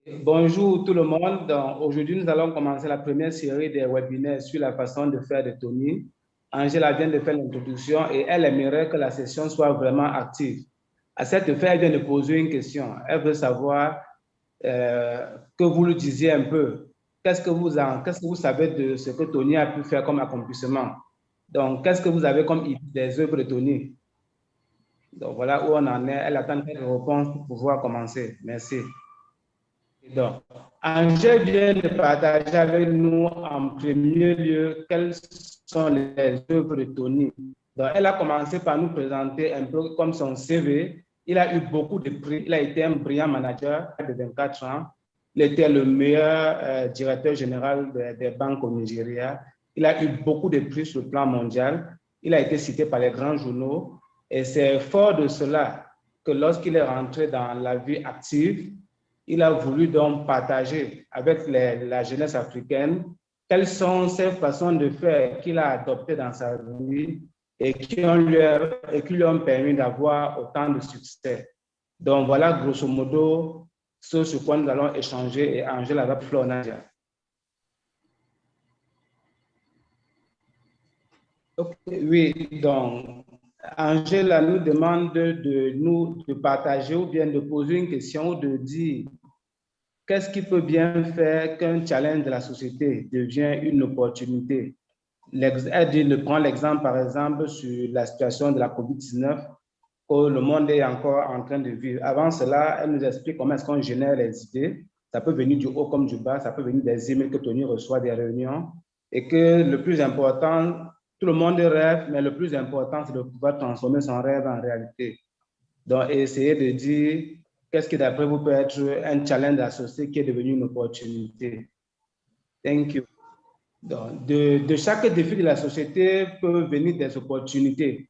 Bonjour tout le monde. Aujourd'hui, nous allons commencer la première série des webinaires sur la façon de faire de Tony. Angela vient de faire l'introduction et elle aimerait que la session soit vraiment active. À cette fin, elle vient de poser une question. Elle veut savoir que vous lui disiez un peu. Qu'est-ce que vous savez de ce que Tony a pu faire comme accomplissement? Donc, qu'est-ce que vous avez comme idée des œuvres de Tony? Donc, voilà où on en est. Elle attend quelques réponses pour pouvoir commencer. Merci. Donc, Angèle vient de partager avec nous en premier lieu quelles sont les œuvres de Tony. Donc, elle a commencé par nous présenter un peu comme son CV. Il a eu beaucoup de prix. Il a été un brillant manager de 24 ans. Il était le meilleur directeur général des banques au Nigeria. Il a eu beaucoup de prix sur le plan mondial. Il a été cité par les grands journaux. Et c'est fort de cela que lorsqu'il est rentré dans la vie active, il a voulu donc partager avec la jeunesse africaine quelles sont ces façons de faire qu'il a adoptées dans sa vie et qui lui ont permis d'avoir autant de succès. Donc voilà grosso modo ce sur quoi nous allons échanger et Angèle avec Flor Nadia. Oui, donc Angela nous demande de partager ou bien de poser une question ou de dire qu'est-ce qui peut bien faire qu'un challenge de la société devient une opportunité? Elle prend l'exemple, par exemple, sur la situation de la COVID-19 que le monde est encore en train de vivre. Avant cela, elle nous explique comment est-ce qu'on génère les idées. Ça peut venir du haut comme du bas, ça peut venir des emails que Tony reçoit, des réunions. Et que le plus important, tout le monde rêve, mais le plus important, c'est de pouvoir transformer son rêve en réalité. Donc, essayer de dire qu'est-ce qui, d'après vous, peut être un challenge associé qui est devenu une opportunité. Thank you. Donc, de chaque défi de la société peut venir des opportunités.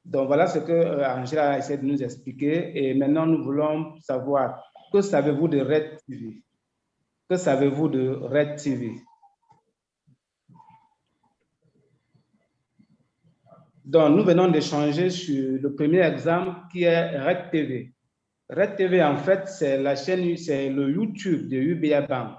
Donc, voilà ce que Angela a essayé de nous expliquer. Et maintenant, nous voulons savoir, que savez-vous de Red TV? Que savez-vous de Red TV? Donc, nous venons d'échanger sur le premier exemple qui est Red TV. Red TV, en fait, c'est la chaîne, c'est le YouTube de UBA Bank.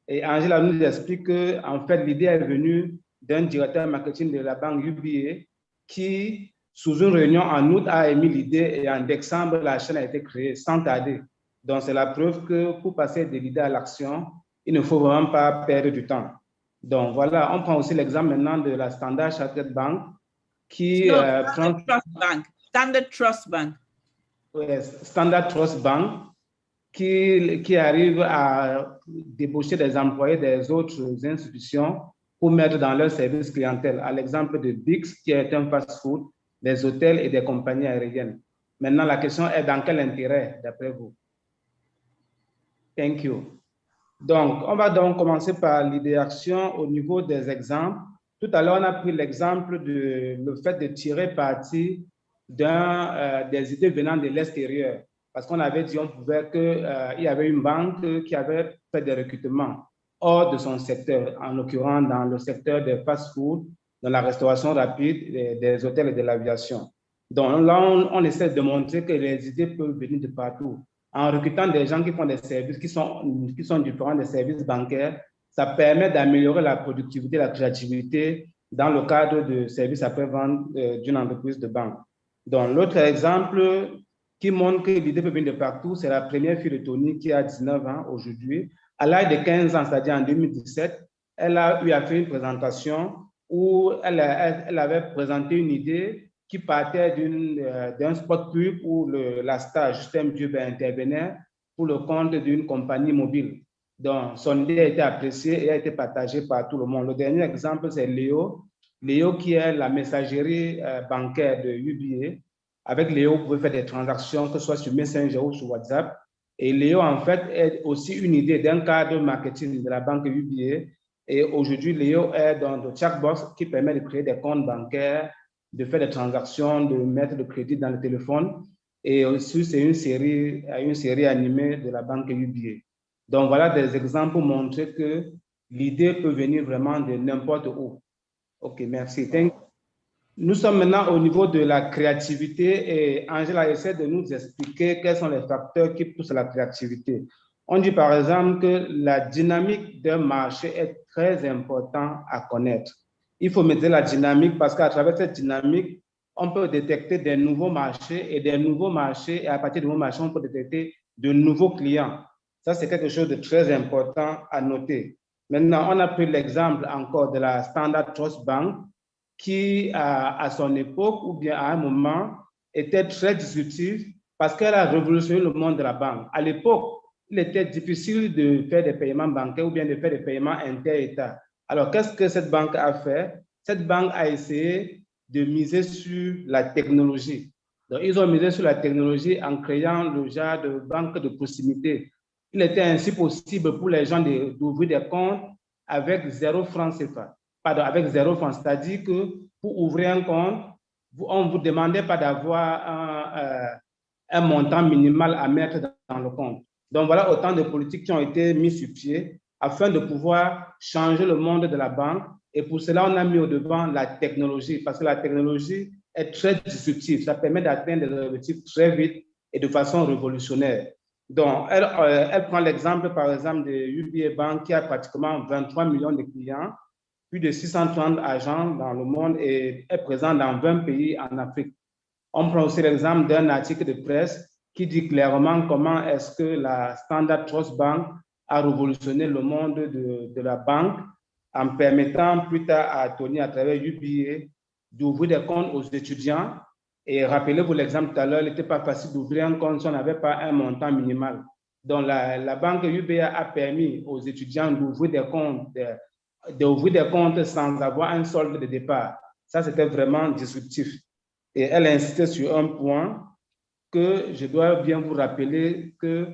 Et Angela nous explique que, en fait, l'idée est venue d'un directeur marketing de la banque UBA qui, sous une réunion en août, a émis l'idée et en décembre, la chaîne a été créée sans tarder. Donc, c'est la preuve que pour passer de l'idée à l'action, il ne faut vraiment pas perdre du temps. Donc, voilà, on prend aussi l'exemple maintenant de la Standard Chartered Bank qui prend... Standard Trust Bank. Standard Trust Bank qui arrive à débaucher des employés des autres institutions pour mettre dans leur service clientèle, à l'exemple de Bix, qui est un fast-food, des hôtels et des compagnies aériennes. Maintenant, la question est dans quel intérêt, d'après vous? Thank you. Donc, on va donc commencer par l'idéation au niveau des exemples. Tout à l'heure, on a pris l'exemple de le fait de tirer parti des idées venant de l'extérieur. Parce qu'on avait dit, on pouvait qu'il y avait une banque qui avait fait des recrutements hors de son secteur, en l'occurrence dans le secteur des fast-food, dans la restauration rapide, des hôtels et de l'aviation. Donc là, on essaie de montrer que les idées peuvent venir de partout. En recrutant des gens qui font des services qui sont différents des services bancaires, ça permet d'améliorer la productivité, la créativité dans le cadre de services après-vente d'une entreprise de banque. Donc, l'autre exemple qui montre que l'idée peut venir de partout, c'est la première fille de Tony qui a 19 ans aujourd'hui. À l'âge de 15 ans, c'est-à-dire en 2017, elle a eu à faire une présentation où elle avait présenté une idée qui partait d'un spot pub où la star Justin Bieber intervenait pour le compte d'une compagnie mobile. Donc, son idée a été appréciée et a été partagée par tout le monde. Le dernier exemple, c'est Léo. Léo qui est la messagerie bancaire de UBA. Avec Léo, vous pouvez faire des transactions, que ce soit sur Messenger ou sur WhatsApp. Et Léo, en fait, est aussi une idée d'un cadre marketing de la banque UBA. Et aujourd'hui, Léo est dans le chatbox qui permet de créer des comptes bancaires, de faire des transactions, de mettre le crédit dans le téléphone. Et aussi, c'est une série animée de la banque UBA. Donc, voilà des exemples pour montrer que l'idée peut venir vraiment de n'importe où. OK, merci. Nous sommes maintenant au niveau de la créativité et Angela essaie de nous expliquer quels sont les facteurs qui poussent à la créativité. On dit par exemple que la dynamique d'un marché est très importante à connaître. Il faut mesurer la dynamique parce qu'à travers cette dynamique, on peut détecter des nouveaux marchés et à partir de nouveaux marchés, on peut détecter de nouveaux clients. Ça, c'est quelque chose de très important à noter. Maintenant, on a pris l'exemple encore de la Standard Trust Bank qui, à son époque ou bien à un moment, était très disruptive parce qu'elle a révolutionné le monde de la banque. À l'époque, il était difficile de faire des paiements bancaires ou bien de faire des paiements inter-États. Alors, qu'est-ce que cette banque a fait? Cette banque a essayé de miser sur la technologie. Donc, ils ont misé sur la technologie en créant le genre de banque de proximité. Il était ainsi possible pour les gens d'ouvrir des comptes avec 0 francs CFA. Pardon, avec 0 francs. C'est-à-dire que pour ouvrir un compte, on ne vous demandait pas d'avoir un montant minimal à mettre dans le compte. Donc, voilà autant de politiques qui ont été mises sur pied afin de pouvoir changer le monde de la banque. Et pour cela, on a mis au devant la technologie, parce que la technologie est très disruptive. Ça permet d'atteindre des objectifs très vite et de façon révolutionnaire. Donc, elle prend l'exemple, par exemple, de UBA Bank qui a pratiquement 23 millions de clients, plus de 630 agents dans le monde et est présent dans 20 pays en Afrique. On prend aussi l'exemple d'un article de presse qui dit clairement comment est-ce que la Standard Trust Bank a révolutionné le monde de la banque en permettant plus tard à Tony, à travers UBA, d'ouvrir des comptes aux étudiants. Et rappelez-vous l'exemple tout à l'heure, il n'était pas facile d'ouvrir un compte si on n'avait pas un montant minimal. Donc, la banque UBA a permis aux étudiants d'ouvrir des comptes sans avoir un solde de départ. Ça, c'était vraiment disruptif. Et elle insistait sur un point que je dois bien vous rappeler, que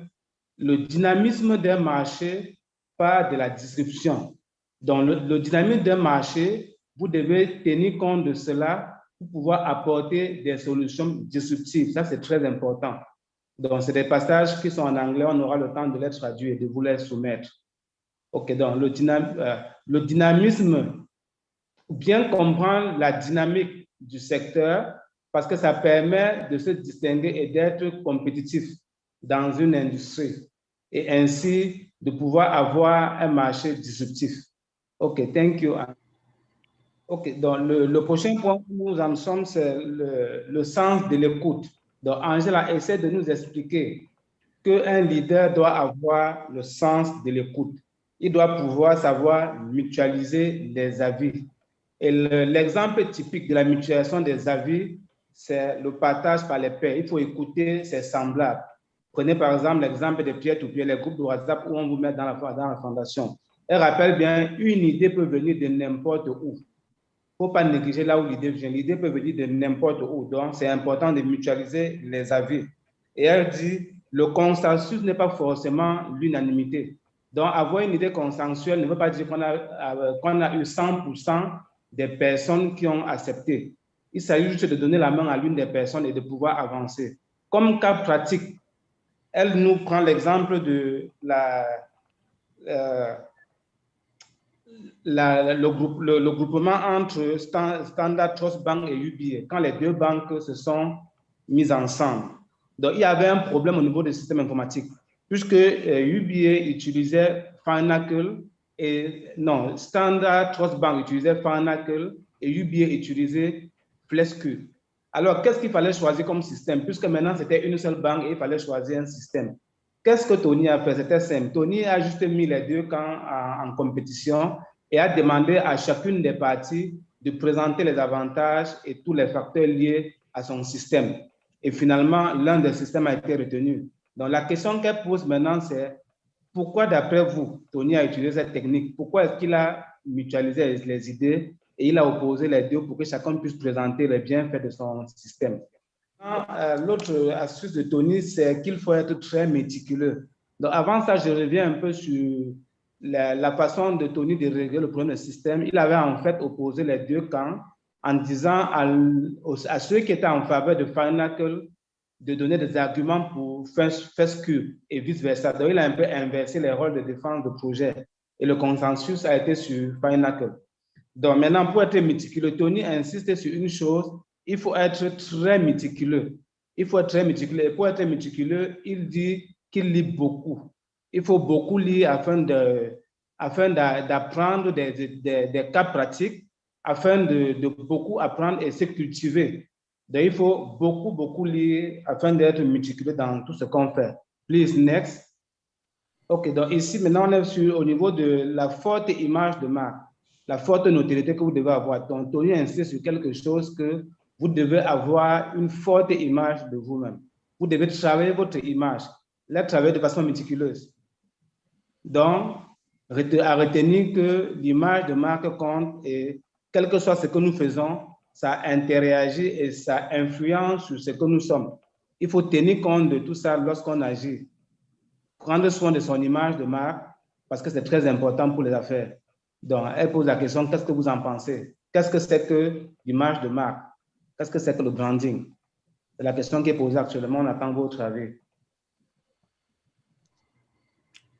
le dynamisme d'un marché part de la disruption. Donc, le dynamisme d'un marché, vous devez tenir compte de cela pour pouvoir apporter des solutions disruptives. Ça, c'est très important. Donc, c'est des passages qui sont en anglais. On aura le temps de les traduire et de vous les soumettre. OK, donc le dynamisme, bien comprendre la dynamique du secteur, parce que ça permet de se distinguer et d'être compétitif dans une industrie et ainsi de pouvoir avoir un marché disruptif. OK, thank you. OK, donc le prochain point où nous en sommes, c'est le sens de l'écoute. Donc, Angela essaie de nous expliquer qu'un leader doit avoir le sens de l'écoute. Il doit pouvoir savoir mutualiser les avis. Et l'exemple typique de la mutualisation des avis, c'est le partage par les pairs. Il faut écouter ses semblables. Prenez par exemple l'exemple de peer-to-peer, les groupes de WhatsApp où on vous met dans la fondation. Et rappelle bien, une idée peut venir de n'importe où. Il ne faut pas négliger là où l'idée vient. L'idée peut venir de n'importe où. Donc, c'est important de mutualiser les avis. Et elle dit, le consensus n'est pas forcément l'unanimité. Donc, avoir une idée consensuelle ne veut pas dire qu'on a eu 100% des personnes qui ont accepté. Il s'agit juste de donner la main à l'une des personnes et de pouvoir avancer. Comme cas pratique, elle nous prend l'exemple de le groupement entre Standard Trust Bank et UBA, quand les deux banques se sont mises ensemble. Donc, il y avait un problème au niveau des systèmes informatiques, puisque UBA utilisait Finacle Standard Trust Bank utilisait Finacle et UBA utilisait FlexQ. Alors, qu'est-ce qu'il fallait choisir comme système? Puisque maintenant, c'était une seule banque et il fallait choisir un système. Qu'est-ce que Tony a fait? C'était simple. Tony a juste mis les deux camps en compétition et a demandé à chacune des parties de présenter les avantages et tous les facteurs liés à son système. Et finalement, l'un des systèmes a été retenu. Donc, la question qu'elle pose maintenant, c'est pourquoi, d'après vous, Tony a utilisé cette technique? Pourquoi est-ce qu'il a mutualisé les idées et il a opposé les deux pour que chacun puisse présenter les bienfaits de son système? L'autre astuce de Tony, c'est qu'il faut être très méticuleux. Donc, avant ça, je reviens un peu sur la façon de Tony de régler le problème du système. Il avait en fait opposé les deux camps en disant à ceux qui étaient en faveur de Finacle de donner des arguments pour FlexQ et vice-versa. Donc, il a un peu inversé les rôles de défense de projet et le consensus a été sur Finacle. Donc, maintenant, pour être méticuleux, Tony insiste sur une chose, il faut être très méticuleux. Il faut être très méticuleux. Et pour être méticuleux, il dit qu'il lit beaucoup. Il faut beaucoup lire afin d'apprendre des cas pratiques, afin de beaucoup apprendre et se cultiver. Donc, il faut beaucoup lire afin d'être méticuleux dans tout ce qu'on fait. Please, next. OK, donc ici, maintenant, on est au niveau de la forte image de marque, la forte notoriété que vous devez avoir. Donc, Tony insiste sur quelque chose que vous devez avoir une forte image de vous-même. Vous devez travailler votre image, la travailler de façon méticuleuse. Donc, à retenir que l'image de marque compte et quel que soit ce que nous faisons, ça interagit et ça influence sur ce que nous sommes. Il faut tenir compte de tout ça lorsqu'on agit. Prendre soin de son image de marque parce que c'est très important pour les affaires. Donc, elle pose la question, qu'est-ce que vous en pensez? Qu'est-ce que c'est que l'image de marque? Qu'est-ce que c'est que le branding? C'est la question qui est posée actuellement, on attend votre avis.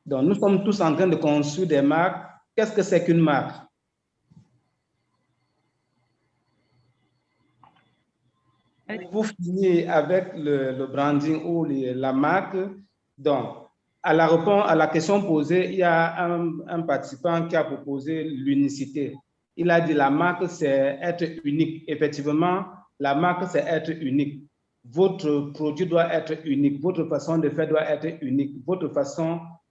Donc, nous sommes tous en train de construire des marques. Qu'est-ce que c'est qu'une marque? Pour finir avec le branding ou la marque, donc, à la question posée, il y a un participant qui a proposé l'unicité. Il a dit la marque, c'est être unique. Effectivement, la marque, c'est être unique. Votre produit doit être unique. Votre façon de faire doit être unique.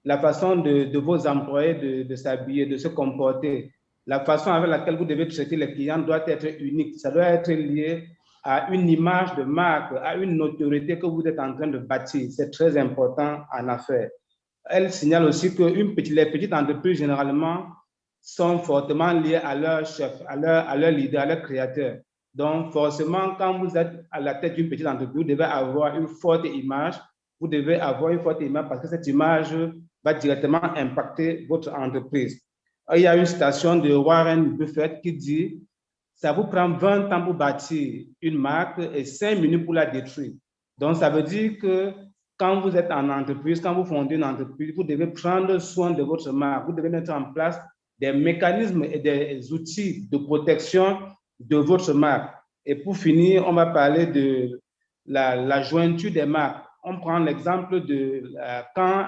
La façon de vos employés de s'habiller, de se comporter, la façon avec laquelle vous devez traiter les clients doit être unique. Ça doit être lié à une image de marque, à une notoriété que vous êtes en train de bâtir. C'est très important en affaires. Elle signale aussi que les petites entreprises, généralement, sont fortement liées à leur chef, à leur leader, à leur créateur. Donc, forcément, quand vous êtes à la tête d'une petite entreprise, vous devez avoir une forte image. Vous devez avoir une forte image parce que cette image va directement impacter votre entreprise. Il y a une citation de Warren Buffett qui dit « Ça vous prend 20 ans pour bâtir une marque et 5 minutes pour la détruire. » Donc, ça veut dire que quand vous êtes en entreprise, quand vous fondez une entreprise, vous devez prendre soin de votre marque. Vous devez mettre en place des mécanismes et des outils de protection de votre marque. Et pour finir, on va parler de la jointure des marques. On prend l'exemple de quand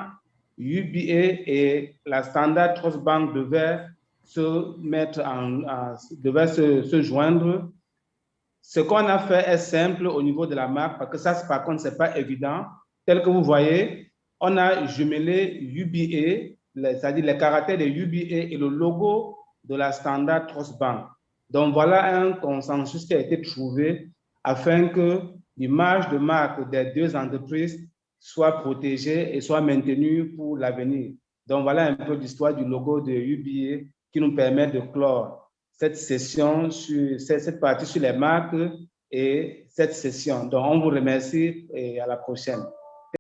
UBA et la Standard Trust Bank devaient se joindre. Ce qu'on a fait est simple au niveau de la marque, parce que ça, par contre, ce n'est pas évident. Tel que vous voyez, on a jumelé UBA, c'est-à-dire les caractères de UBA et le logo de la Standard Trust Bank. Donc, voilà un consensus qui a été trouvé afin que l'image de marque des deux entreprises soit protégée et soit maintenue pour l'avenir. Donc, voilà un peu l'histoire du logo de UBA qui nous permet de clore cette session, cette partie sur les marques et cette session. Donc, on vous remercie et à la prochaine.